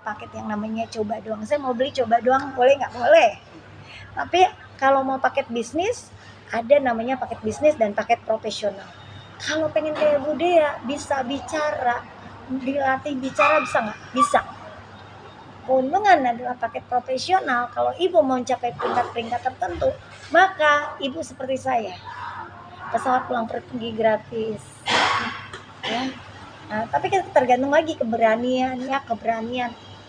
paket yang namanya coba doang. Saya mau beli coba doang, boleh nggak? Boleh. Tapi kalau mau paket bisnis, ada namanya paket bisnis dan paket profesional. Kalau pengen kayak Bu Dea, bisa bicara, dilatih bicara bisa nggak? Bisa. Keuntungan adalah paket profesional. Kalau ibu mau mencapai peringkat-peringkat tertentu, maka ibu seperti saya, pesawat pulang pergi gratis. Ya. Nah, tapi tergantung lagi keberanian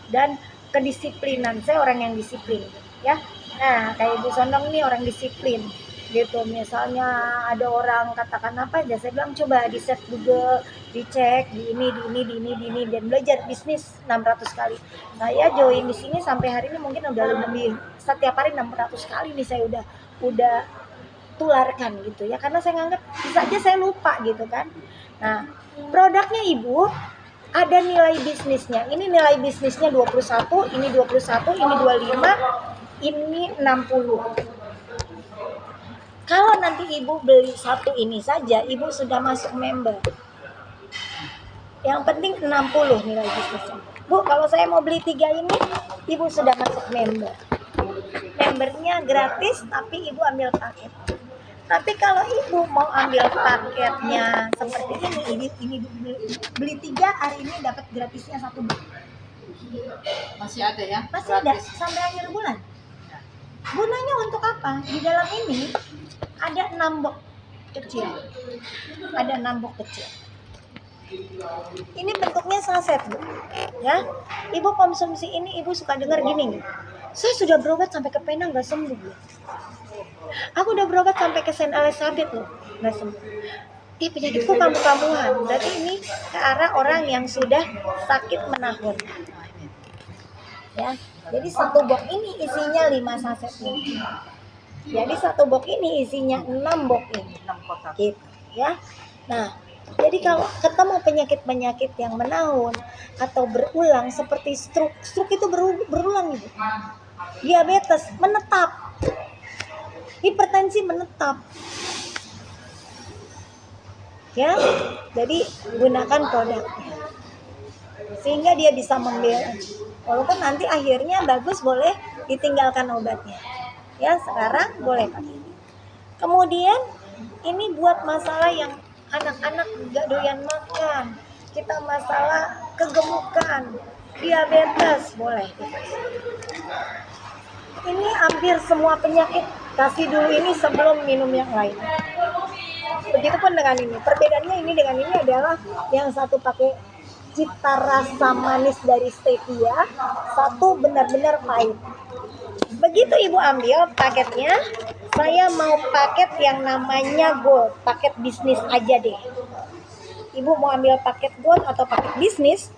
dan kedisiplinan. Saya orang yang disiplin, ya. Nah, kayak Ibu Sondong nih orang disiplin, gitu. Misalnya ada orang katakan apa aja, saya bilang coba di search Google, dicek di ini, dan belajar bisnis 600 kali. Saya join di sini sampai hari ini mungkin udah lebih, setiap hari 600 kali nih saya udah tularkan gitu ya, karena saya nganggap bisa aja saya lupa gitu kan. Nah, produknya ibu ada nilai bisnisnya. Ini nilai bisnisnya 21, ini 21, ini 25, ini 60. Kalau nanti ibu beli satu ini saja, ibu sudah masuk member. Yang penting 60 nilai bisnisnya. Bu, kalau saya mau beli 3 ini, ibu sudah masuk member. Membernya gratis, tapi ibu ambil paket. Tapi kalau ibu mau ambil paketnya seperti ini beli 3, hari ini dapat gratisnya 1 box. Masih ada ya? Masih ada sampai akhir bulan. Gunanya untuk apa? Di dalam ini ada 6 box kecil. Ada 6 box kecil. Ini bentuknya saset, Bu. Ya. Ibu konsumsi ini, ibu suka dengar gini. Saya sudah berobat sampai ke Penang enggak sembuh, Bu. Aku udah berobat sampai ke Saint Elizabeth loh, nggak sembuh. Penyakitku kambuh-kambuhan. Berarti ini ke arah orang yang sudah sakit menahun. Ya, jadi 1 box ini isinya 5 saset ini. Jadi 1 box ini isinya 6 box ini. 6 kotak. Gitu, ya. Nah, jadi kalau ketemu penyakit-penyakit yang menahun atau berulang seperti stroke itu berulang Ibu. Diabetes menetap. Hipertensi menetap, ya. Jadi gunakan produknya sehingga dia bisa membela. Walaupun nanti akhirnya bagus boleh ditinggalkan obatnya. Ya, sekarang boleh pakai ini. Kemudian ini buat masalah yang anak-anak nggak doyan makan, kita masalah kegemukan, diabetes, boleh. Ini hampir semua penyakit, kasih dulu ini sebelum minum yang lain. Begitupun dengan ini. Perbedaannya ini dengan ini adalah yang satu pakai cita rasa manis dari stevia, satu benar-benar pahit. Begitu ibu ambil paketnya, saya mau paket yang namanya gold, paket bisnis aja deh. Ibu mau ambil paket gold atau paket bisnis,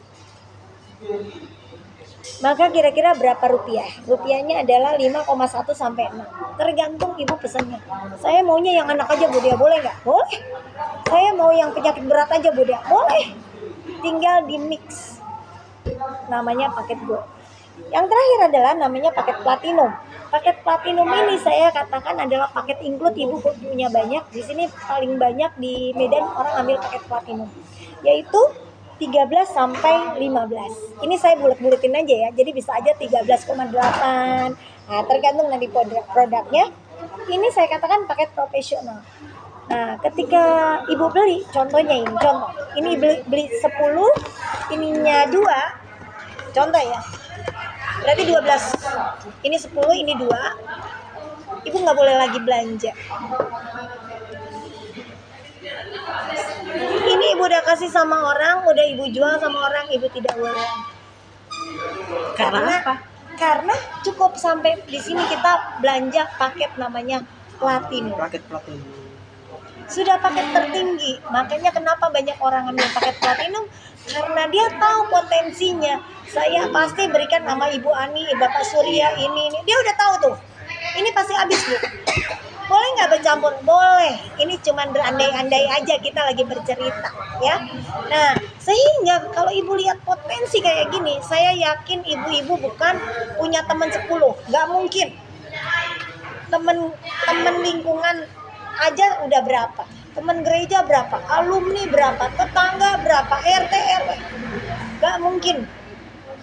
maka kira-kira berapa rupiah? Rupiahnya adalah 5,1 sampai 6. Tergantung ibu pesannya. Saya maunya yang anak aja Bu Dea, boleh nggak? Boleh. Saya mau yang penyakit berat aja Bu Dea, boleh. Tinggal di mix. Namanya paket gold. Yang terakhir adalah namanya paket platinum. Paket platinum ini saya katakan adalah paket include, ibu punya banyak. Di sini paling banyak di Medan orang ambil paket platinum. Yaitu 13 sampai 15. Ini saya bulet-buletin aja ya. Jadi bisa aja 13,8. Nah, tergantung nanti produknya. Ini saya katakan paket profesional. Nah, ketika ibu beli, contohnya ini, contoh. Ini beli 10, ininya 2. Contoh ya. Berarti 12. Ini 10, ini 2. Ibu nggak boleh lagi belanja. Ini ibu udah kasih sama orang, udah ibu jual sama orang, ibu tidak boleh. Karena apa? Karena cukup sampai di sini kita belanja paket namanya platinum. Paket platinum. Sudah paket tertinggi. Makanya kenapa banyak orang ambil paket platinum? Karena dia tahu potensinya. Saya pasti berikan nama Ibu Ani, Bapak Surya, ini. Dia udah tahu tuh. Ini pasti habis Bu. Boleh nggak bercampur? Boleh. Ini cuma berandai-andai aja, kita lagi bercerita, ya. Nah, sehingga kalau ibu lihat potensi kayak gini, saya yakin ibu-ibu bukan punya teman 10, nggak mungkin. Teman lingkungan aja udah berapa? Teman gereja berapa? Alumni berapa? Tetangga berapa? RT RW? Nggak mungkin.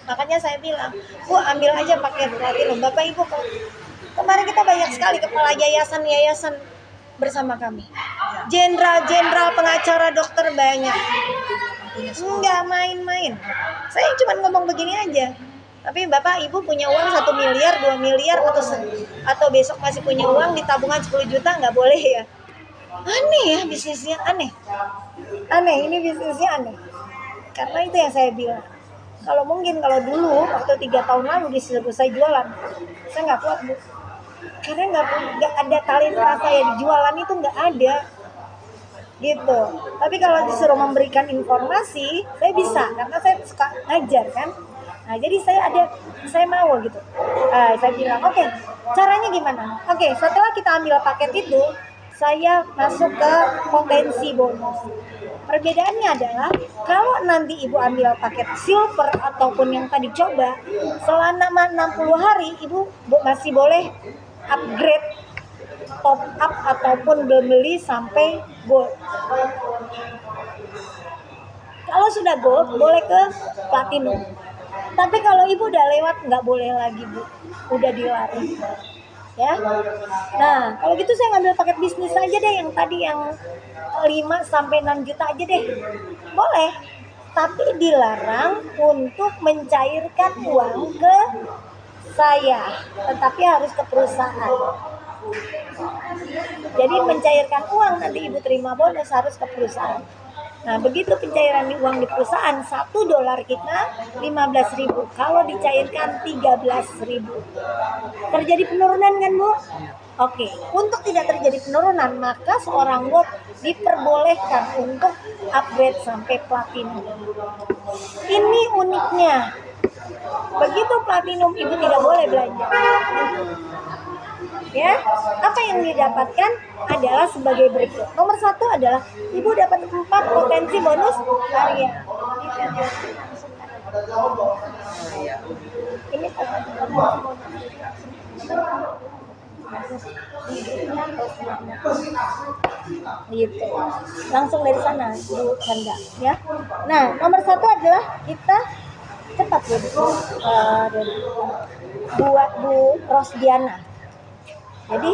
Makanya saya bilang, Bu ambil aja paket platinum. Bapak Ibu, kemarin kita banyak sekali kepala yayasan bersama kami. Jenderal pengacara dokter banyak. Enggak main-main. Saya cuma ngomong begini aja. Tapi Bapak Ibu punya uang 1 miliar, 2 miliar atau besok masih punya uang di tabungan 10 juta nggak boleh ya. Aneh ya bisnisnya, aneh. Ini bisnisnya aneh. Karena itu yang saya bilang. Kalau dulu waktu 3 tahun lalu disuruh saya jualan, saya nggak kuat, Bu. Karena nggak ada talenta saya di jualan itu, nggak ada gitu. Tapi kalau disuruh memberikan informasi, saya bisa karena saya suka ngajar kan. Nah jadi saya mau gitu. Saya bilang oke, caranya gimana? Oke, setelah kita ambil paket itu, saya masuk ke potensi bonus. Perbedaannya adalah kalau nanti Ibu ambil paket silver ataupun yang tadi coba, selama 60 hari Ibu masih boleh upgrade, top up ataupun beli sampai gold. Kalau sudah gold boleh ke platinum. Tapi kalau Ibu udah lewat nggak boleh lagi, Bu. Udah dilarang. Ya. Nah, kalau gitu saya ngambil paket bisnis aja deh yang tadi yang 5 sampai 6 juta aja deh. Boleh. Tapi dilarang untuk mencairkan uang ke saya, tetapi harus ke perusahaan. Jadi mencairkan uang nanti Ibu terima bonus harus ke perusahaan. Nah, begitu pencairan uang di perusahaan, $1 kita 15.000. Kalau dicairkan 13.000. Terjadi penurunan kan, Bu? Oke, untuk tidak terjadi penurunan, maka seorang bot diperbolehkan untuk upgrade sampai platinum. Ini uniknya. Begitu platinum Ibu tidak boleh belanja. Ya, apa yang didapatkan adalah sebagai berikut. Nomor 1 adalah Ibu dapat 4 potensi bonus harian. Ini gitu. Langsung dari sana, Bu Canda, ya. Nah, nomor 1 adalah kita cepat ya, buat Bu Rosdiana. Jadi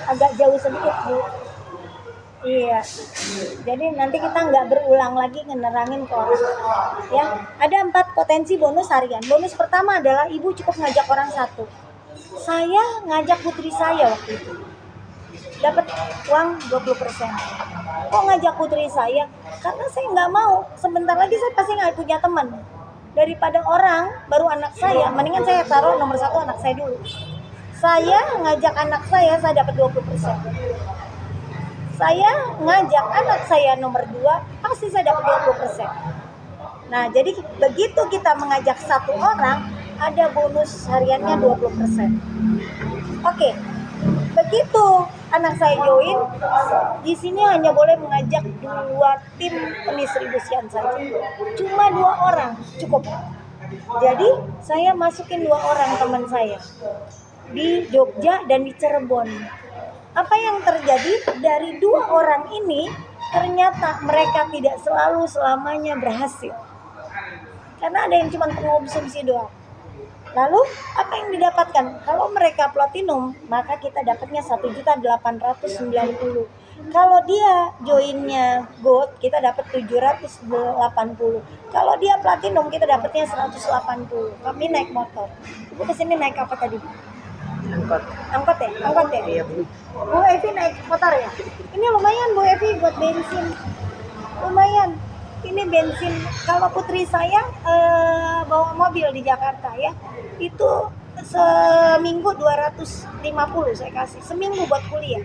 agak jauh sedikit, Bu. Iya. Jadi nanti kita nggak berulang lagi ngenerangin ke orang. Ya, ada 4 potensi bonus harian. Bonus pertama adalah Ibu cukup ngajak orang 1. Saya ngajak putri saya waktu itu. Dapat uang 20%. Kok ngajak putri saya? Karena saya nggak mau. Sebentar lagi saya pasti nggak punya teman. Daripada orang baru anak saya, mendingan saya taruh nomor 1 anak saya dulu. Saya ngajak anak saya dapat 20%. Saya ngajak anak saya nomor 2, pasti saya dapat 20%. Nah, jadi begitu kita mengajak 1 orang, ada bonus hariannya 20%. Oke. Begitu anak saya join, di sini hanya boleh mengajak 2 tim pendistribusian saja. Cuma 2 orang cukup. Jadi saya masukin 2 orang teman saya di Jogja dan di Cirebon. Apa yang terjadi dari 2 orang ini, ternyata mereka tidak selalu selamanya berhasil. Karena ada yang cuma pengonsumsi doang. Lalu apa yang didapatkan? Kalau mereka platinum, maka kita dapatnya 1.890. Kalau dia joinnya gold, kita dapat 780. Kalau dia platinum, kita dapatnya 180. Kami naik motor. Ibu kesini naik apa tadi? Angkot ya? Iya, Bu. Bu Evi naik motor ya? Ini lumayan Bu Evi buat bensin. Lumayan. Ini bensin. Kalau putri saya bawa mobil di Jakarta ya, itu seminggu 250 saya kasih. Seminggu buat kuliah.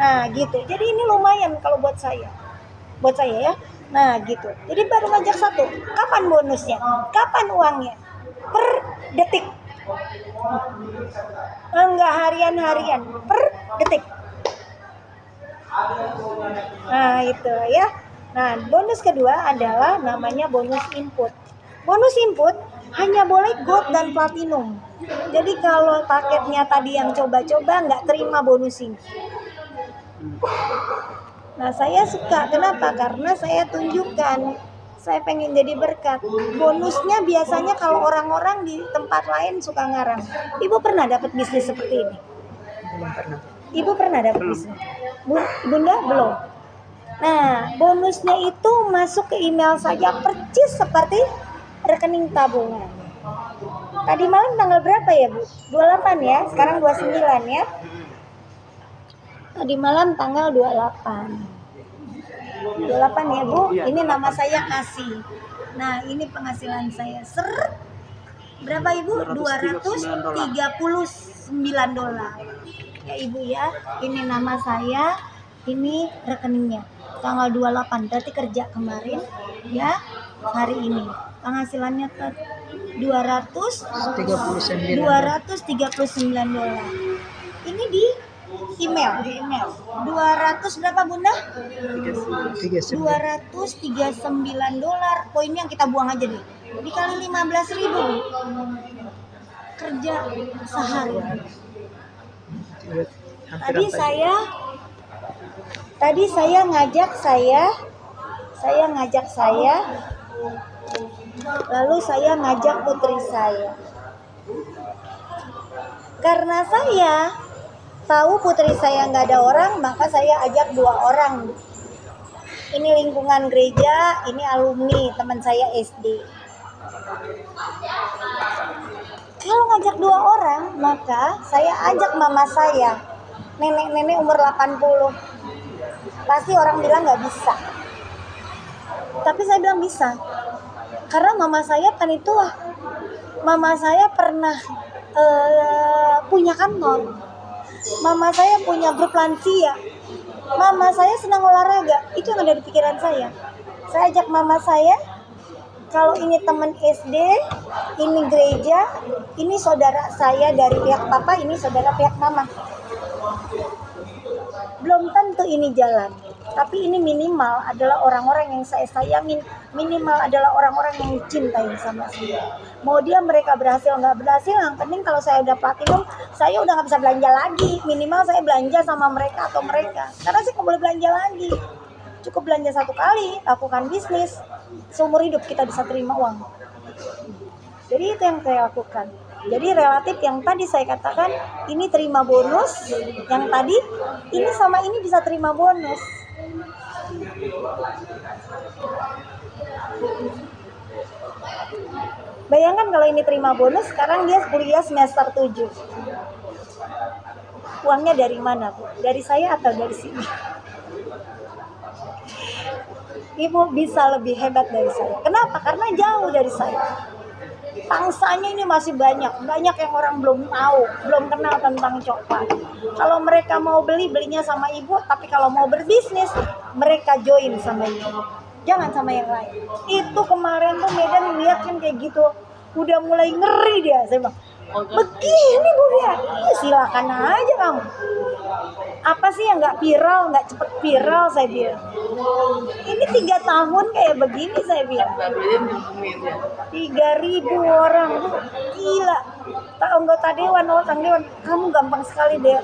Nah gitu. Jadi ini lumayan kalau buat saya ya. Nah gitu. Jadi baru ngajak 1. Kapan bonusnya? Kapan uangnya? Per detik. Enggak harian, per detik. Nah itu ya. Nah bonus kedua adalah namanya bonus input. Bonus input hanya boleh gold dan platinum. Jadi kalau paketnya tadi yang coba-coba nggak terima bonus ini. Nah saya suka, kenapa? Karena saya tunjukkan Saya pengen jadi berkat. Bonusnya biasanya kalau orang-orang di tempat lain suka ngarang. Ibu pernah dapat bisnis seperti ini? Belum pernah. Ibu pernah dapat Belum. bisnis? Bunda belum. Nah, bonusnya itu masuk ke email saja percis seperti rekening tabungan. Tadi malam tanggal berapa ya, Bu? 28 ya, sekarang 29 ya. Tadi malam tanggal 28 ya, Bu. Ini nama saya Kasih. Nah, ini penghasilan saya. Berapa, Ibu? $239. Ya, Ibu ya. Ini nama saya, ini rekeningnya. Tanggal 28, berarti kerja kemarin ya. Hari ini penghasilannya $239. Ini di email. 200 berapa, Bunda? $239. Poinnya yang kita buang aja deh. Dikali 15.000. Kerja sehari. Tadi saya ngajak saya, lalu saya ngajak putri saya. Karena saya tahu putri saya nggak ada orang, maka saya ajak 2 orang. Ini lingkungan gereja, ini alumni teman saya SD. Kalau ngajak 2 orang, maka saya ajak mama saya, nenek-nenek umur 80. Pasti orang bilang nggak bisa. Tapi saya bilang bisa. Karena mama saya panitia. Mama saya pernah punya kantor. Mama saya punya grup lansia. Mama saya senang olahraga. Itu yang ada di pikiran saya. Saya ajak mama saya. Kalau ini teman SD, ini gereja, ini saudara saya dari pihak papa, ini saudara pihak mama. Belum tentu ini jalan, tapi ini minimal adalah orang-orang yang saya sayangin, minimal adalah orang-orang yang cintai sama saya. Mau dia mereka berhasil nggak berhasil, yang penting kalau saya udah platinum, saya udah nggak bisa belanja lagi. Minimal saya belanja sama mereka atau mereka, karena saya nggak boleh belanja lagi. Cukup belanja 1 kali, lakukan bisnis, seumur hidup kita bisa terima uang. Jadi itu yang saya lakukan. Jadi relatif yang tadi saya katakan, ini terima bonus, yang tadi ini sama ini bisa terima bonus. Bayangkan kalau ini terima bonus, sekarang dia kuliah semester 7. Uangnya dari mana, Bu? Dari saya atau dari sini? Ibu bisa lebih hebat dari saya. Kenapa? Karena jauh dari saya. Pangsanya ini masih banyak yang orang belum tahu, belum kenal tentang coklat. Kalau mereka mau belinya sama ibu, tapi kalau mau berbisnis, mereka join sama ibu. Jangan sama yang lain. Itu kemarin tuh Medan lihat kan kayak gitu, udah mulai ngeri dia. Saya bilang, begini Bu dia, ya silakan aja kamu. Apa sih yang nggak viral, nggak cepet viral, saya bilang. Ini 3 tahun kayak begini, saya bilang. 3.000 orang, Bu, gila. Anggota dewan, kamu gampang sekali deh.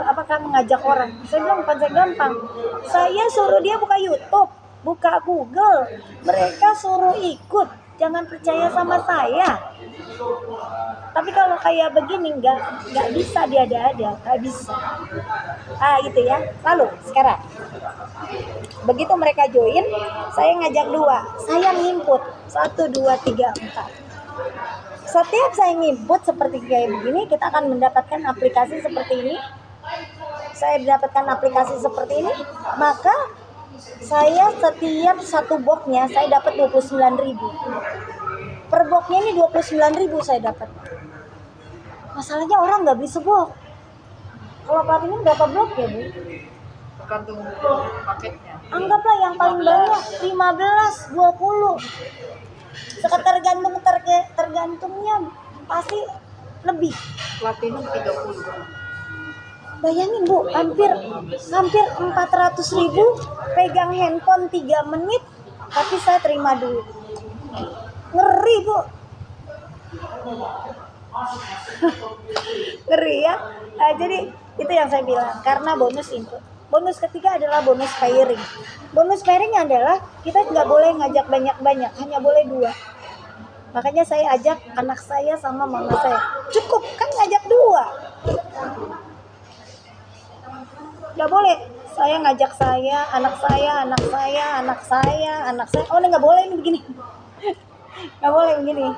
Apakah mengajak orang? Saya bilang bukan saya gampang. Saya suruh dia buka YouTube, buka Google. Mereka suruh ikut, jangan percaya sama saya. Tapi kalau kayak begini nggak bisa diada-ada, nggak bisa. Itu ya. Lalu sekarang begitu mereka join, saya ngajak 2, saya nginput 1, 2, 3, 4. Setiap saya nginput seperti kayak begini, kita akan mendapatkan aplikasi seperti ini. Saya mendapatkan aplikasi seperti ini, maka saya setiap 1 boxnya saya dapat 29.000. Per boxnya ini 29.000 saya dapat. Masalahnya orang nggak beli sebok. Kalau platinum berapa blok ya, Bu? Tergantung paketnya. Anggaplah yang paling banyak 15, 20. Tergantungnya pasti lebih. Platinum 30. Bayangin, Bu, hampir 400.000 pegang handphone 3 menit, tapi saya terima duit. Ngeri, Bu. Ngeri ya. Jadi itu yang saya bilang, karena bonus input. Bonus ketiga adalah bonus pairing. Bonus pairing adalah kita nggak boleh ngajak banyak-banyak, hanya boleh 2. Makanya saya ajak anak saya sama mama saya. Cukup kan ngajak 2. Nggak boleh saya ngajak anak saya. Oh, ini nggak boleh ini begini. Nggak boleh begini.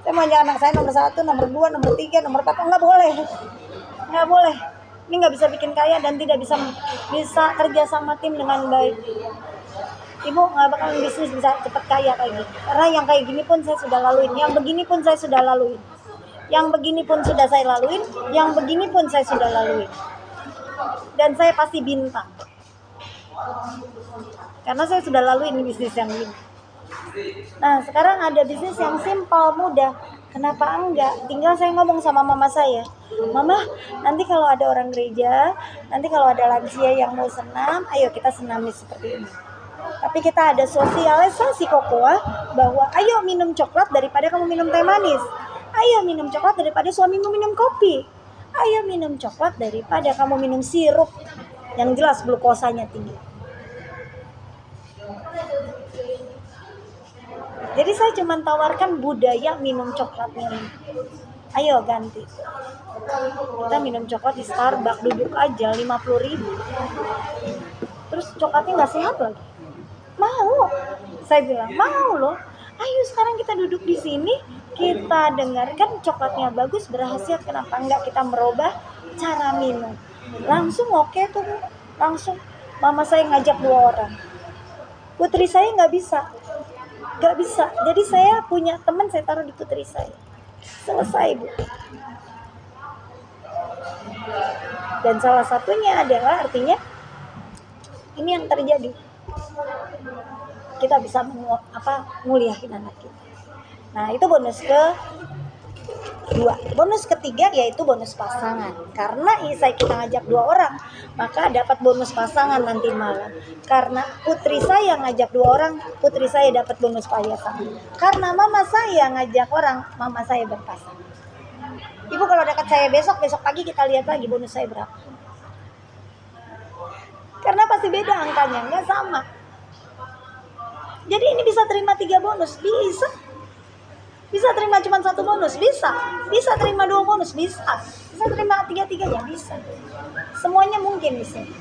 Saya mau ajak anak saya nomor 1, nomor 2, nomor 3, nomor 4. Nggak boleh. Nggak boleh. Ini nggak bisa bikin kaya dan tidak bisa kerja sama tim dengan baik. Ibu nggak bakalan bisnis bisa cepat kaya kayak gini. Karena yang kayak gini pun saya sudah laluin. Yang begini pun saya sudah laluin. Yang begini pun sudah saya laluin. Yang begini pun saya sudah laluin. Dan saya pasti bintang. Karena saya sudah laluin bisnis yang ini. Nah, sekarang ada bisnis yang simpel, mudah. Kenapa enggak? Tinggal saya ngomong sama mama saya. Mama, nanti kalau ada orang gereja, nanti kalau ada lansia yang mau senam, ayo kita senami seperti ini. Tapi kita ada sosialisasi kokoa bahwa ayo minum coklat daripada kamu minum teh manis. Ayo minum coklat daripada suamimu minum kopi. Ayo minum coklat daripada kamu minum sirup yang jelas glukosanya tinggi. Jadi saya cuma tawarkan budaya minum coklatnya ini. Ayo ganti. Kita minum coklat di Starbucks, duduk aja 50.000. Terus coklatnya nggak sehat lagi. Mau? Saya bilang mau loh. Ayo sekarang kita duduk di sini, kita dengarkan coklatnya bagus, berhasil. Kenapa enggak kita merubah cara minum? Langsung oke tuh. Langsung mama saya ngajak 2 orang. Putri saya nggak bisa. Jadi saya punya teman, saya taruh di putri saya. Selesai, Bu. Dan salah satunya adalah artinya ini yang terjadi. Kita bisa nguliahin anak kita. Nah, itu bonus kedua. Bonus ketiga yaitu bonus pasangan. Karena kita ngajak 2 orang, maka dapat bonus pasangan nanti malam. Karena putri saya ngajak 2 orang, putri saya dapat bonus pasangan. Karena mama saya ngajak orang, mama saya berpasangan. Ibu kalau dekat saya besok pagi kita lihat lagi bonus saya berapa. Karena pasti beda angkanya, nggak sama. Jadi ini bisa terima 3 bonus, bisa terima cuma 1 bonus, bisa terima 2 bonus, bisa terima 3-3-nya, bisa. Semuanya mungkin di sini.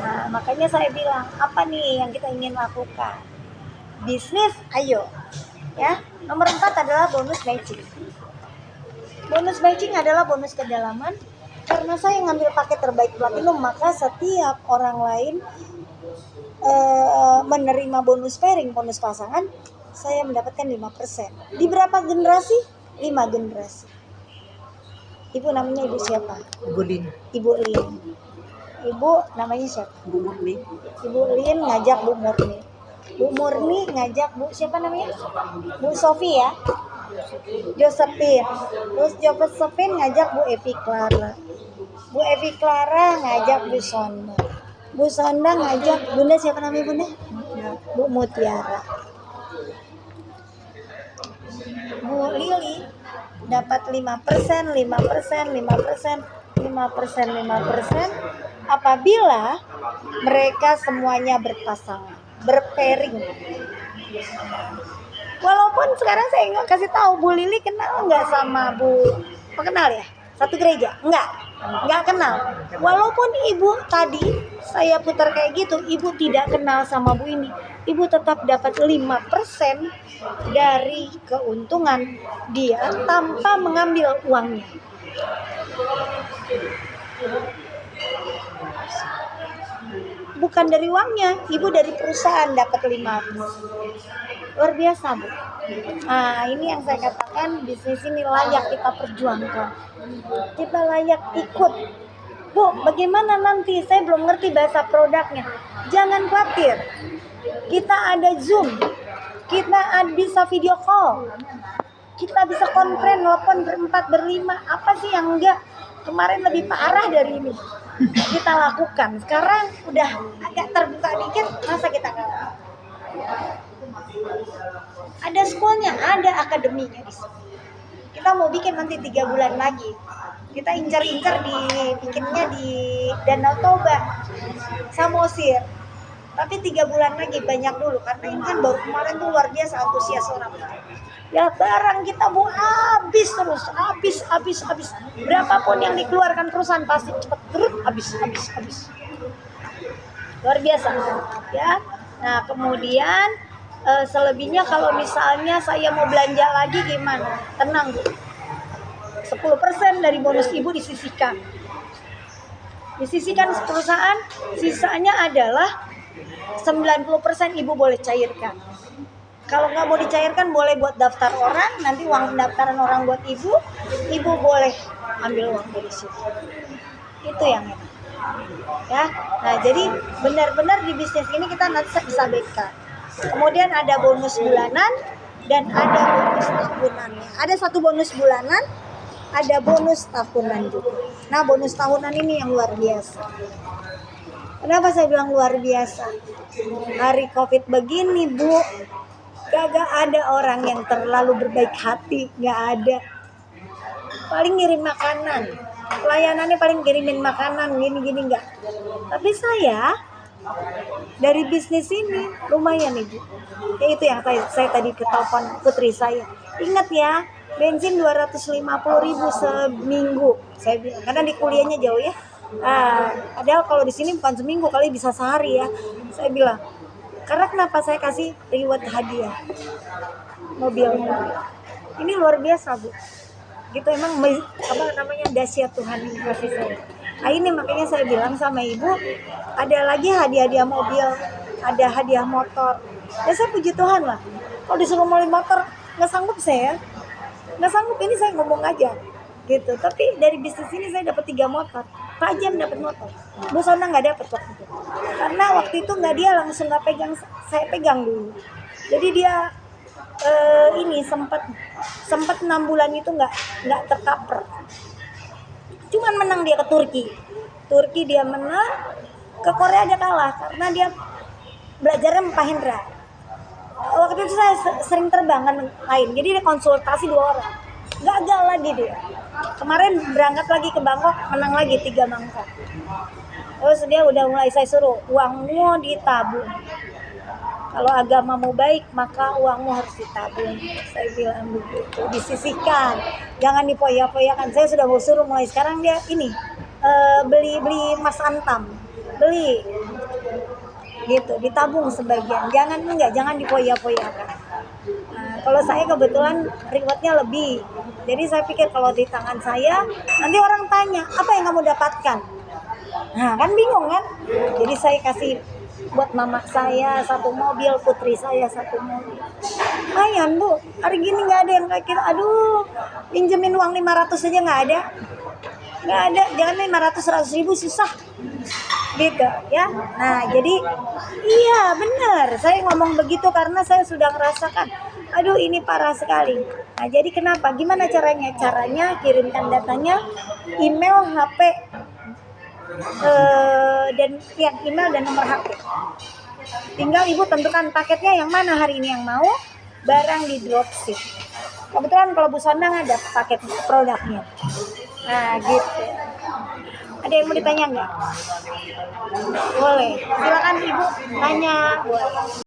Nah, makanya saya bilang, apa nih yang kita ingin lakukan? Bisnis, ayo. Ya, nomor 4 adalah bonus matching. Bonus matching adalah bonus kedalaman. Karena saya ngambil paket terbaik platinum, maka setiap orang lain menerima bonus pairing, bonus pasangan, saya mendapatkan 5%. Di berapa generasi? 5 generasi. Ibu namanya ibu siapa? Ibu Lin. Ibu namanya siapa? Bu Murni. Ibu Lin ngajak Bu Murni. Bu Murni ngajak Bu siapa namanya? Bu Sofi ya? Josephine. Terus Josephine ngajak Bu Evi Clara. Bu Evi Clara ngajak Bu Sonda. Bu Sonda ngajak Bunda siapa namanya Bunda? Bu Mutiara. Bu Lili dapat 5% apabila mereka semuanya berpasangan, berpairing. Walaupun sekarang saya nggak kasih tahu Bu Lili kenal nggak sama Bu, kenal ya? Satu gereja? Nggak kenal. Walaupun ibu tadi saya putar kayak gitu, ibu tidak kenal sama Bu ini. Ibu tetap dapat 5% dari keuntungan dia tanpa mengambil uangnya. Bukan dari uangnya, ibu dari perusahaan dapat 5%. Luar biasa, Bu. Nah, ini yang saya katakan, bisnis ini layak kita perjuangkan. Kita layak ikut. Bu, bagaimana nanti? Saya belum ngerti bahasa produknya. Jangan khawatir. Kita ada Zoom. Kita bisa video call. Kita bisa konferensi, telepon ber-4, ber-5. Apa sih yang enggak? Kemarin lebih parah dari ini. Kita lakukan. Sekarang udah agak terbuka dikit, masa kita kalah? Ada sekolahnya, ada akademinya di sini. Kita mau bikin nanti 3 bulan lagi. Kita incar-incar bikinnya di Danau Toba, Samosir. Tapi 3 bulan lagi banyak dulu karena ini kan baru kemarin tuh luar biasa antusias orang. Ya barang kita mau habis terus, habis. Berapapun yang dikeluarkan perusahaan pasti cepat terus habis. Luar biasa, ya. Nah kemudian selebihnya kalau misalnya saya mau belanja lagi gimana? Tenang Bu, 10% dari bonus ibu disisihkan perusahaan, sisanya adalah 90% ibu boleh cairkan. Kalau nggak mau dicairkan boleh buat daftar orang, nanti uang pendaftaran orang buat ibu boleh ambil uang dari situ. Itu yang enak. Ya, nah jadi benar-benar di bisnis ini kita nanti bisa beda. Kemudian ada bonus bulanan dan ada bonus tahunan. Ada satu bonus bulanan, ada bonus tahunan juga. Nah bonus tahunan ini yang luar biasa. Kenapa saya bilang luar biasa? Hari COVID begini Bu, gak ada orang yang terlalu berbaik hati, gak ada. Paling ngirim makanan, pelayanannya paling kirimin makanan gini enggak. Tapi saya dari bisnis ini lumayan Ibu. Ya itu yang saya tadi ke telepon putri saya. Ingat ya, bensin 250.000 seminggu. Saya bilang karena di kuliahnya jauh ya. Padahal kalau di sini bukan seminggu, kali bisa sehari ya. Saya bilang, karena kenapa saya kasih reward hadiah mobil. Ini luar biasa Bu. Gitu emang dahsyat Tuhan ini kasih saya. Nah ini makanya saya bilang sama ibu, ada lagi hadiah mobil, ada hadiah motor. Ya saya puji Tuhan lah. Kalau disuruh beli motor nggak sanggup saya, nggak sanggup, ini saya ngomong aja gitu. Tapi dari bisnis ini saya dapat 3 motor. Pak Jam dapat motor, Bu Sona nggak dapat waktu itu. Karena waktu itu dia langsung nggak pegang, saya pegang dulu. Jadi dia ini sempat 6 bulan itu nggak tercover. Cuman menang dia ke Turki dia menang, ke Korea dia kalah karena dia belajarnya Pak Hendra. Waktu itu saya sering terbang kan lain, jadi dia konsultasi 2 orang, gagal lagi dia. Kemarin berangkat lagi ke Bangkok, menang lagi 3 mangkok. Terus dia udah mulai saya suruh uangmu ditabung. Kalau agama mau baik maka uangmu harus ditabung. Saya bilang begitu, disisihkan, jangan dipoya-poyakan. Saya sudah mau suruh mulai sekarang dia ini beli emas antam, beli gitu, ditabung sebagian, jangan dipoya-poyakan. Nah, kalau saya kebetulan rewardnya lebih, jadi saya pikir kalau di tangan saya nanti orang tanya apa yang kamu dapatkan. Nah kan bingung kan, jadi saya kasih buat mama saya 1 mobil, putri saya 1 mobil. Lumayan Bu, hari gini nggak ada yang kayak kita. Aduh, pinjemin uang 500 aja nggak ada, jangan 500-100 ribu susah gitu ya. Nah jadi iya benar saya ngomong begitu karena saya sudah merasakan, aduh ini parah sekali. Nah jadi kenapa, gimana caranya kirimkan datanya, email, HP, dan ya, email dan nomor HP. Tinggal ibu tentukan paketnya yang mana hari ini yang mau, barang di dropship. Kebetulan kalau Bu Sondang ada paket produknya. Nah gitu. Ada yang mau ditanya nggak? Boleh, silakan ibu tanya. Boleh.